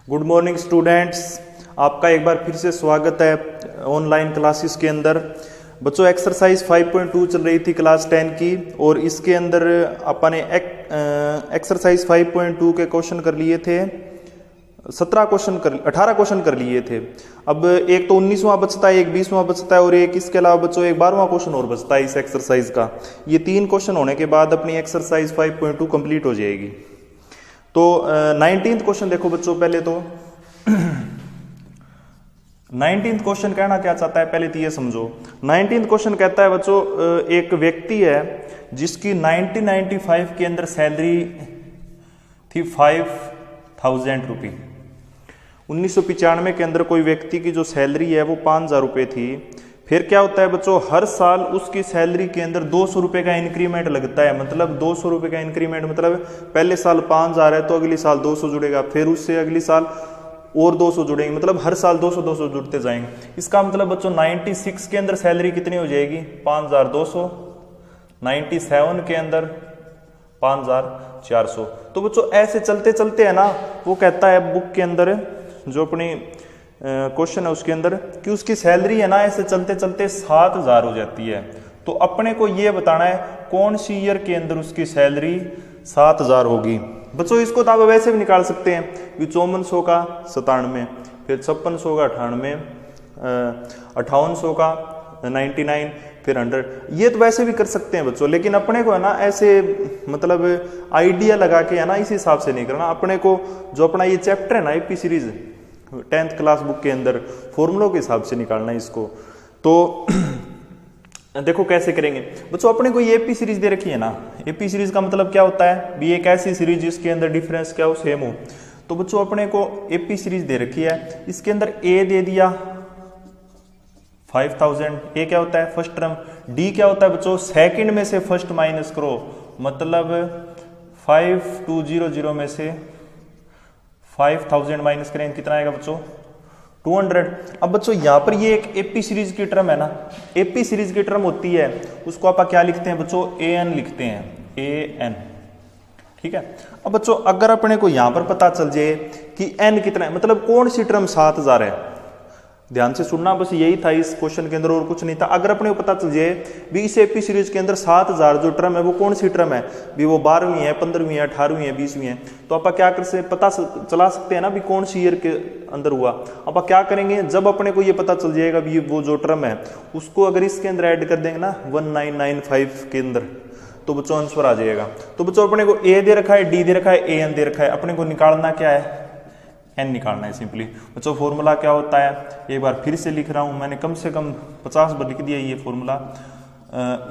Good morning students, आपका एक बार फिर से स्वागत है ऑनलाइन क्लासेस के अंदर। बच्चों एक्सरसाइज 5.2 चल रही थी क्लास 10 की और इसके अंदर अपन ने एक्सरसाइज 5.2 के क्वेश्चन कर लिए थे। 18 क्वेश्चन कर लिए थे। अब एक तो 19वां बचता है, एक 20वां बचता है और एक इसके अलावा बच्चों एक 12वां क्वेश्चन और बचता है इस एक्सरसाइज का। ये 3 क्वेश्चन होने के बाद अपनी एक्सरसाइज 5.2 कंप्लीट हो जाएगी। तो 19th क्वेश्चन देखो बच्चों, पहले तो 19th क्वेश्चन कहना क्या चाहता है पहले तो ये समझो। 19th क्वेश्चन कहता है बच्चों, एक व्यक्ति है जिसकी 1995 के अंदर सैलरी थी 5,000 रुपये। 1995 के अंदर कोई व्यक्ति की जो सैलरी है वो 5,000 रुपये थी। फिर क्या होता है बच्चों, हर साल उसकी सैलरी के अंदर 200 रुपये का इंक्रीमेंट लगता है। मतलब 200 रुपये का इंक्रीमेंट मतलब पहले साल 5,000 है तो अगले साल 200 जुड़ेगा, फिर उससे अगले साल और 200 जुड़ेंगे, मतलब हर साल 200 जुड़ते जाएंगे। इसका मतलब बच्चों 96 के अंदर सैलरी कितनी हो जाएगी, 5,200। 97 के अंदर 5,400। तो बच्चों ऐसे चलते चलते है ना, वो कहता है बुक के अंदर जो अपनी क्वेश्चन है उसके अंदर कि उसकी सैलरी है ना ऐसे चलते चलते 7,000 हो जाती है। तो अपने को ये बताना है कौन सी ईयर के अंदर उसकी सैलरी 7,000 होगी। बच्चों इसको तो आप वैसे भी निकाल सकते हैं कि 5400 का 97, फिर 5600 का 98, 5800 का 99, फिर 100। ये तो वैसे भी कर सकते हैं बच्चों, लेकिन अपने को है ना ऐसे मतलब आइडिया लगा के है ना इस हिसाब से नहीं करना। अपने को जो अपना ये चैप्टर है ना AP series 10th class book के अंदर फॉर्मूलों के हिसाब से निकालना है इसको। तो देखो कैसे करेंगे बच्चों। अपने को ये एपी सीरीज दे रखी है ना, एपी सीरीज का मतलब क्या होता है भी एक ऐसी सीरीज जिसके अंदर डिफरेंस क्या हो, सेम हो। तो बच्चों अपने को एपी सीरीज दे रखी है, इसके अंदर ए दे दिया 5,000, ए क्या होता है फर्स्ट टर्म। डी क्या होता है बच्चों, सेकंड में से फर्स्ट माइनस करो, मतलब 5200 में से 5,000 माइनस करें कितना आएगा बच्चों, 200। अब बच्चों यहाँ पर ये एक एपी सीरीज की टर्म है ना, एपी सीरीज की टर्म होती है उसको आप क्या लिखते हैं बच्चों, एन लिखते हैं, एन। ठीक है। अब बच्चों अगर अपने को यहाँ पर पता चल जाए कि एन कितना है, मतलब कौन सी टर्म 7,000 है, ध्यान से सुनना, बस यही था इस क्वेश्चन के अंदर और कुछ नहीं था। अगर अपने को पता चल जाए भी इस एपी सीरीज के अंदर 7,000 जो टर्म है वो कौन सी टर्म है, भी वो 12वीं है, 15वीं है, 18वीं है, 20वीं है, तो आप क्या कर सकते पता चला सकते हैं ना भी कौन सी ईयर के अंदर हुआ। अब क्या करेंगे, जब अपने को ये पता चल जाएगा भी वो जो टर्म है उसको अगर इसके अंदर ऐड कर देंगे ना 1995 के अंदर, तो बच्चों आंसर आ जाएगा। तो बच्चों अपने को ए दे रखा है, डी दे रखा है, ए एन दे रखा है, अपने को निकालना क्या है, एन निकालना है सिंपली। बच्चों फॉर्मूला क्या होता है, एक बार फिर से लिख रहा हूं, मैंने कम से कम 50 बार लिख दिया ये फॉर्मूला,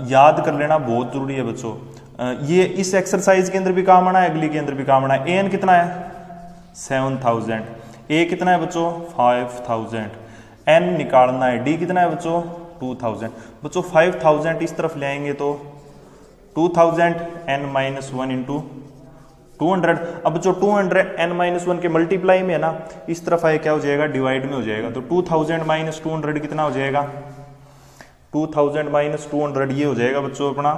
याद कर लेना बहुत जरूरी है बच्चों। ये इस एक्सरसाइज के अंदर भी काम आना है, अगली के अंदर भी काम आना है। एन कितना है 7,000, ए कितना है बच्चों 5,000, एन निकालना है, डी कितना है बच्चों 2,000। बच्चों 5,000 इस तरफ ले आएंगे तो 2,000 n - 1 इंटू 200। अब जो 200 n - 1 के मल्टीप्लाई में है ना, इस तरफ आए क्या हो जाएगा, डिवाइड में हो जाएगा। तो 2000 - 200 कितना हो जाएगा, 2000 - 200 ये हो जाएगा बच्चों अपना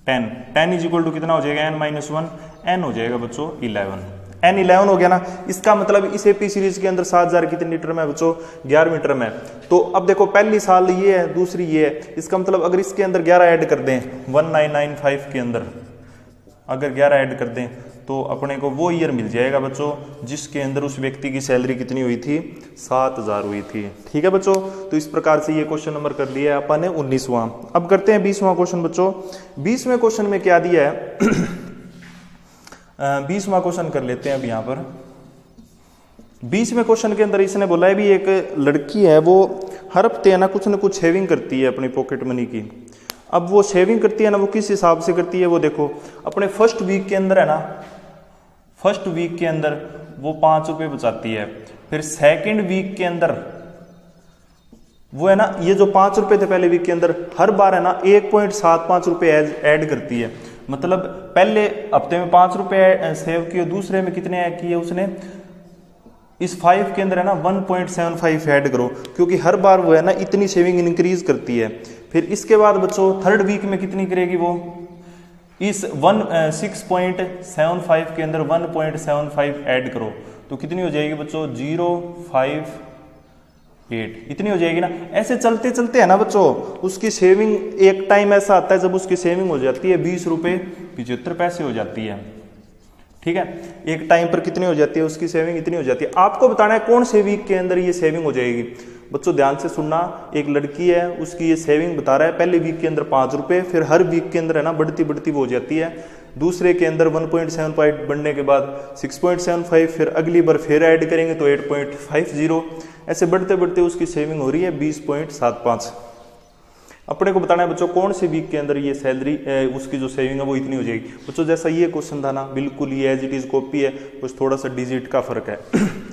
10। 10 इज इक्वल टू कितना हो जाएगा, n - 1, n हो जाएगा बच्चों 11। n 11 हो गया ना। इसका मतलब इस एपी सीरीज के अंदर 7,000 कितनी टर्म है बच्चों, 11वीं टर्म है। तो अब देखो पहली साल ये है, दूसरी ये है, इसका मतलब अगर इसके अंदर 11 ऐड कर दें 1995 के अंदर अगर 11 ऐड कर दें तो अपने को वो ईयर मिल जाएगा बच्चों जिसके अंदर उस व्यक्ति की सैलरी कितनी हुई थी, 7,000 हुई थी। ठीक है बच्चों, तो इस प्रकार से ये क्वेश्चन नंबर कर लिया है अपन ने 19वां। अब करते हैं 20वां क्वेश्चन बच्चों। 20वें क्वेश्चन में क्या दिया है 20वां क्वेश्चन कर लेते हैं अब यहाँ पर। 20वें क्वेश्चन के अंदर इसने बोला है भी एक लड़की है वो हर हफ्ते है ना कुछ सेविंग करती है अपनी पॉकेट मनी की। अब वो सेविंग करती है ना, वो किस हिसाब से करती है, वो देखो अपने फर्स्ट वीक के अंदर है ना, फर्स्ट वीक के अंदर वो 5 रुपए बचाती है। फिर सेकंड वीक के अंदर वो है ना, ये जो 5 रुपए थे पहले वीक के अंदर, हर बार है ना 1.75 रुपए ऐड करती है। मतलब पहले हफ्ते में 5 रुपए सेव किए, दूसरे में कितने ऐड किए उसने, इस 5 के अंदर है ना 1.75 ऐड करो, क्योंकि हर बार वो है ना इतनी सेविंग इंक्रीज करती है। फिर इसके बाद बच्चों थर्ड वीक में कितनी करेगी वो इस 6.75 के अंदर 1.75 ऐड करो तो कितनी हो जाएगी बच्चों 058 इतनी हो जाएगी ना। ऐसे चलते चलते है ना बच्चों उसकी सेविंग एक टाइम ऐसा आता है जब उसकी सेविंग हो जाती है 20 रुपये 75 पैसे हो जाती है। ठीक है, एक टाइम पर कितनी हो जाती है उसकी सेविंग इतनी हो जाती है। आपको बताना है कौन से वीक के अंदर ये सेविंग हो जाएगी। बच्चों ध्यान से सुनना, एक लड़की है उसकी ये सेविंग बता रहा है पहले वीक के अंदर 5 रुपये, फिर हर वीक के अंदर है ना बढ़ती बढ़ती वो हो जाती है। दूसरे के अंदर 1.75 बढ़ने के बाद 6.75, फिर अगली बार फिर ऐड करेंगे तो 8.50, ऐसे बढ़ते बढ़ते उसकी सेविंग हो रही है 20.75। अपने को बताना है बच्चों कौन से वीक के अंदर ये सैलरी उसकी जो सेविंग है वो इतनी हो जाएगी। बच्चों जैसा ये क्वेश्चन था ना बिल्कुल ये एज इट इज कॉपी है, कुछ थोड़ा सा डिजिट का फर्क है।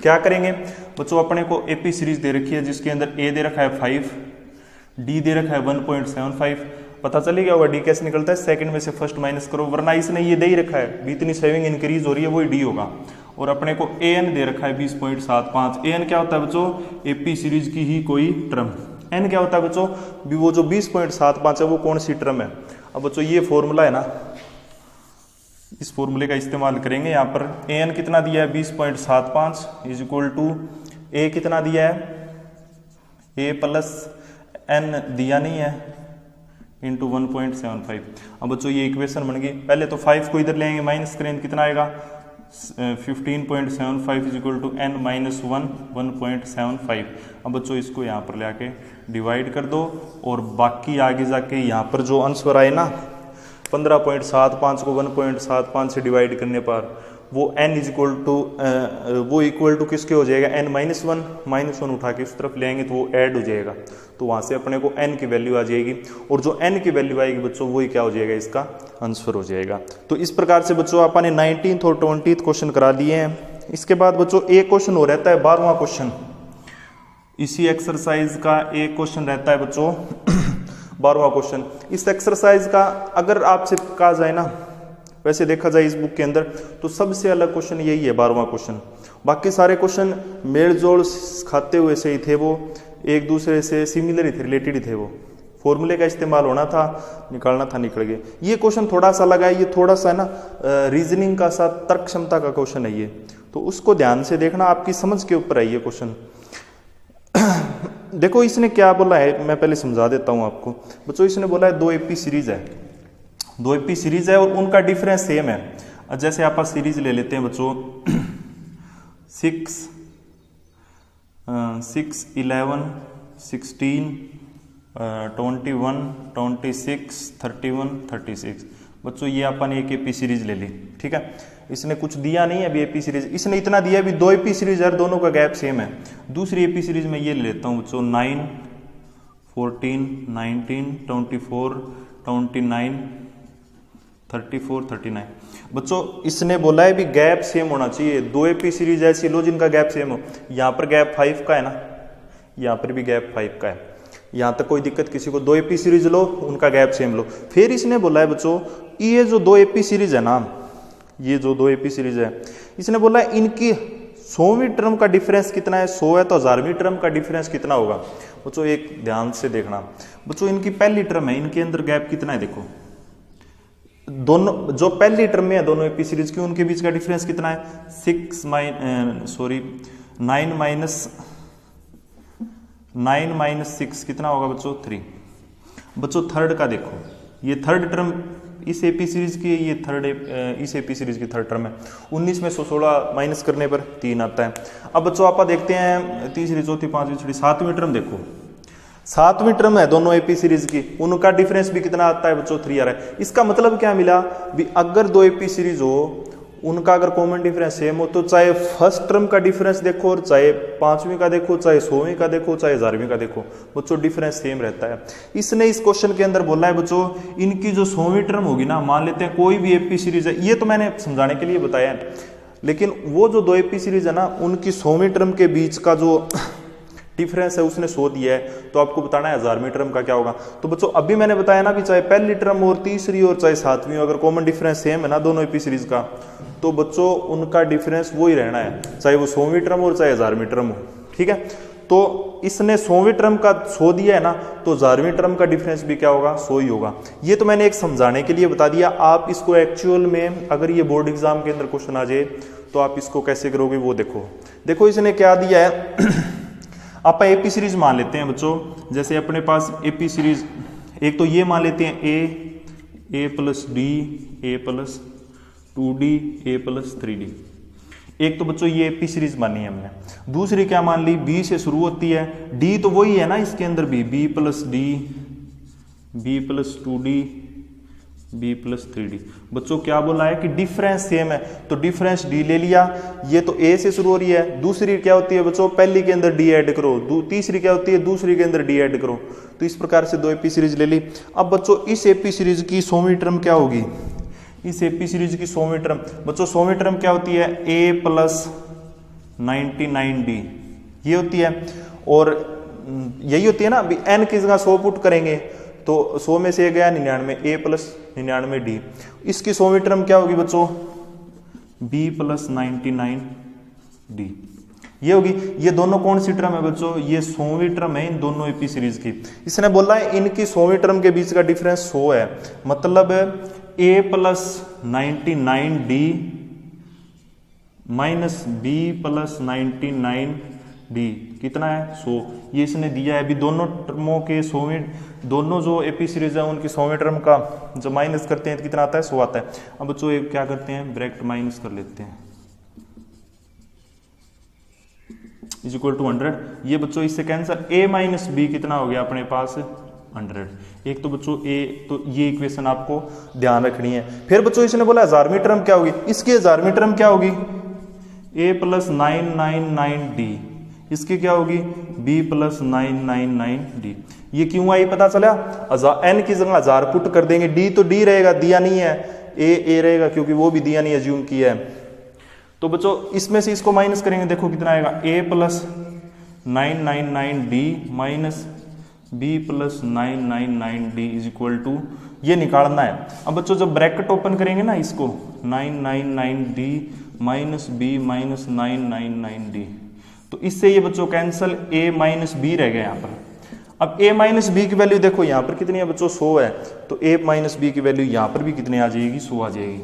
क्या करेंगे बच्चों, अपने को एपी सीरीज दे रखी है जिसके अंदर ए दे रखा है 5, डी दे रखा है 1.75। पता चले गया होगा डी कैसे निकलता है, सेकंड में से फर्स्ट माइनस करो, वरना इसने ये दे ही रखा है भी इतनी सेविंग इंक्रीज हो रही है वही डी होगा। और अपने को ए एन दे रखा है 20.75। ए एन क्या होता है बच्चों, एपी सीरीज की ही कोई टर्म। एन क्या होता है बच्चों, वो जो 20.75 है वो कौन सी टर्म है। अब बच्चों ये फॉर्मूला है ना, इस फॉर्मूले का इस्तेमाल करेंगे। यहाँ पर ए एन कितना दिया है 20.75 इज इक्वल टू ए कितना दिया है ए प्लस एन दिया नहीं है इंटू 1.75। अब बच्चों ये इक्वेशन बन गई। पहले तो 5 को इधर लेंगे माइनस करेंगे कितना आएगा 15.75 is equal to n minus 1.75। अब बच्चों इसको यहाँ पर ले आके डिवाइड कर दो और बाकी आगे जाके यहाँ पर जो आंसर आए ना 15.75 को 1.75 से डिवाइड करने पर वो n इज इक्वल टू वो इक्वल टू किसके हो जाएगा n माइनस वन उठा के उस तरफ लेंगे तो वो ऐड हो जाएगा, तो वहाँ से अपने को n की वैल्यू आ जाएगी और जो n की वैल्यू आएगी बच्चों वही क्या हो जाएगा इसका आंसर हो जाएगा। तो इस प्रकार से बच्चों आपने 19th और 20th क्वेश्चन करा लिए हैं। इसके बाद बच्चों एक क्वेश्चन हो रहता है 12वां क्वेश्चन। इसी एक्सरसाइज का एक क्वेश्चन रहता है बच्चों 12वां क्वेश्चन। इस एक्सरसाइज का अगर आपसे कहा जाए ना, वैसे देखा जाए इस बुक के अंदर तो सबसे अलग क्वेश्चन यही है 12वां क्वेश्चन। बाकी सारे क्वेश्चन मेल जोल खाते हुए से ही थे, वो एक दूसरे से सिमिलर ही थे, रिलेटेड ही थे, वो फॉर्मूले का इस्तेमाल होना था, निकालना था, निकल गए। ये क्वेश्चन थोड़ा सा लगा है, ये थोड़ा सा ना रीजनिंग का साथ तर्क क्षमता का क्वेश्चन है ये, तो उसको ध्यान से देखना, आपकी समझ के ऊपर है ये क्वेश्चन। देखो इसने क्या बोला है, मैं पहले समझा देता हूं आपको बच्चों। इसने बोला है 2 एपी सीरीज है, 2 एपी सीरीज है और उनका डिफरेंस सेम है। जैसे आप सीरीज ले लेते हैं बच्चों 6, 11, 16, 21, 26, 31, 36। बच्चों ये अपन एक एपी सीरीज ले ली, ठीक है। इसने कुछ दिया नहीं है अभी एपी सीरीज, इसने इतना दिया अभी 2 एपी सीरीज है, दोनों का गैप सेम है। दूसरी एपी सीरीज में ये ले लेता हूँ बच्चों 9, 14, 19, 24, 29, 34, 39। बच्चों इसने बोला है भी गैप सेम होना चाहिए। 2 एपी सीरीज ऐसी लो जिनका गैप सेम हो। यहाँ पर गैप 5 का है ना, यहाँ पर भी गैप 5 का है, यहाँ तक कोई दिक्कत किसी को। 2 एपी सीरीज लो, उनका गैप सेम लो। फिर इसने बोला है बच्चों ये जो 2 एपी सीरीज है ना, ये जो 2 एपी सीरीज है, इसने बोला है इनकी 100वीं टर्म का डिफरेंस कितना है। 100 है तो 1000वीं टर्म का डिफरेंस कितना होगा। बच्चों एक ध्यान से देखना बच्चों, इनकी पहली टर्म है, इनके अंदर गैप कितना है देखो। दोनों जो पहली टर्म में है दोनों एपी सीरीज की, उनके बीच का डिफरेंस कितना है 9 माइनस 6 कितना होगा बच्चों 3। बच्चों थर्ड का देखो, ये थर्ड टर्म इस एपी सीरीज की, ये थर्ड इस एपी सीरीज की थर्ड टर्म है। 19 में 16 माइनस करने पर 3 आता है। अब बच्चों आप देखते हैं तीसरी, चौथी, पांचवी, छठी, 7वीं टर्म देखो। 7वीं टर्म है दोनों एपी सीरीज की, उनका डिफरेंस भी कितना आता है बच्चों 3 आ रहा है। इसका मतलब क्या मिला भी अगर 2 एपी सीरीज हो, उनका अगर कॉमन डिफरेंस सेम हो, तो चाहे फर्स्ट टर्म का डिफरेंस देखो और चाहे 5वीं का देखो, चाहे 100वीं का देखो, चाहे 1000वीं का देखो, बच्चों डिफरेंस सेम रहता है। इसने इस क्वेश्चन के अंदर बोला है बच्चों इनकी जो 100वीं टर्म होगी ना, मान लेते हैं कोई भी एपी सीरीज है, ये तो मैंने समझाने के लिए बताया है, लेकिन वो जो 2 एपी सीरीज है ना, उनकी 100वीं टर्म के बीच का जो डिफरेंस है उसने 100 दिया है, तो आपको बताना है 1000वीं टर्म का क्या होगा। तो बच्चों अभी मैंने बताया ना कि चाहे पहली टर्म और तीसरी और चाहे 7वीं, अगर कॉमन डिफरेंस सेम है ना दोनों एपी सीरीज का, तो बच्चों उनका डिफरेंस वो ही रहना है, चाहे वो 100वीं टर्म और चाहे 1000वीं टर्म हो, ठीक है। तो इसने 100वें टर्म का 100 दिया है ना, तो 1000वें टर्म का डिफरेंस भी क्या होगा, 100 ही होगा। ये तो मैंने एक समझाने के लिए बता दिया। आप इसको एक्चुअल में अगर ये बोर्ड एग्जाम के अंदर क्वेश्चन आ जाए तो आप इसको कैसे करोगे वो देखो इसने क्या दिया है। आप एपी सीरीज मान लेते हैं बच्चों, जैसे अपने पास एपी सीरीज एक तो ये मान लेते हैं A plus D A plus 2d A plus 3d। एक तो बच्चों ये एपी सीरीज मानी है हमने। दूसरी क्या मान ली, बी से शुरू होती है, डी तो वही है ना इसके अंदर भी, B plus D B plus 2d B plus 3d। बच्चों क्या बोला है कि डिफरेंस सेम है, तो डिफरेंस डी ले लिया। ये तो ए से शुरू हो रही है, दूसरी क्या होती है बच्चों, पहली के अंदर डी ऐड करो, तीसरी क्या होती है, दूसरी के अंदर डी ऐड करो। तो इस प्रकार से 2 एपी सीरीज ले ली। अब बच्चों इस एपी सीरीज की 100वीं टर्म क्या होगी, इस एपी सीरीज की 100वीं टर्म, बच्चों 100वीं टर्म क्या होती है, a प्लस 99d ये होती है। और यही होती है ना, अभी n की जगह 100 पुट करेंगे तो 100 में से गया 99, a प्लस 99d। इसकी 100वीं टर्म क्या होगी बच्चों, b प्लस 99d ये होगी। ये दोनों कौन सी टर्म है बच्चों, ये 100वीं टर्म है इन दोनों एपी सीरीज की। इसने बोला है इनकी 100वीं टर्म के बीच का डिफरेंस 100 है, मतलब a plus 99d minus b plus 99d कितना है, 100। ये इसने दिया है। अभी दोनों टर्मों के 100वीं, दोनों जो एपी सीरीज है उनकी 100वीं टर्म का जब माइनस करते हैं तो कितना आता है, 100 आता है। अब बच्चों एक क्या करते हैं, ब्रैकेट माइनस कर लेते हैं, इज इक्वल टू 100। ये बच्चों इससे कैंसर, a माइनस बी कितना हो गया अपने पास 100। एक तो बच्चों a, तो ये इक्वेशन आपको ध्यान रखनी है। फिर बच्चों इसने बोला 1000वीं टर्म क्या होगी, इसकी 1000वीं टर्म क्या होगी, a प्लस 999d, इसकी क्या होगी b प्लस 999d। ये क्यों आई पता चला, n की जगह 1000 पुट कर देंगे, d तो d रहेगा, दिया नहीं है, a रहेगा क्योंकि वो भी दिया नहीं अज्यूम किया है। तो बच्चों इसमें से इसको माइनस करेंगे, देखो कितना आएगा, a plus 999d minus b plus 999d is equal to, ये निकालना है। अब बच्चों जब ब्रैकेट ओपन करेंगे ना इसको, 999d minus b minus 999d, तो इससे ये बच्चों कैंसल, a माइनस b रह गया यहाँ पर। अब a माइनस बी की वैल्यू देखो यहाँ पर कितनी है बच्चों, 100 है, तो a माइनस बी की वैल्यू यहाँ पर भी कितनी आ जाएगी, 100 आ जाएगी।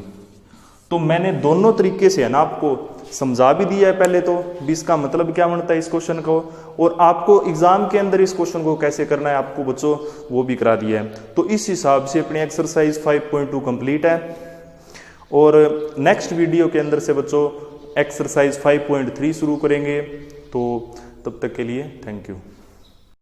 तो मैंने दोनों तरीके से है ना आपको समझा भी दिया है पहले तो भी इसका मतलब क्या बनता है इस क्वेश्चन को, और आपको एग्जाम के अंदर इस क्वेश्चन को कैसे करना है आपको बच्चों वो भी करा दिया है। तो इस हिसाब से अपनी एक्सरसाइज 5.2 कंप्लीट है, और नेक्स्ट वीडियो के अंदर से बच्चों एक्सरसाइज 5.3 शुरू करेंगे। तो तब तक के लिए थैंक यू।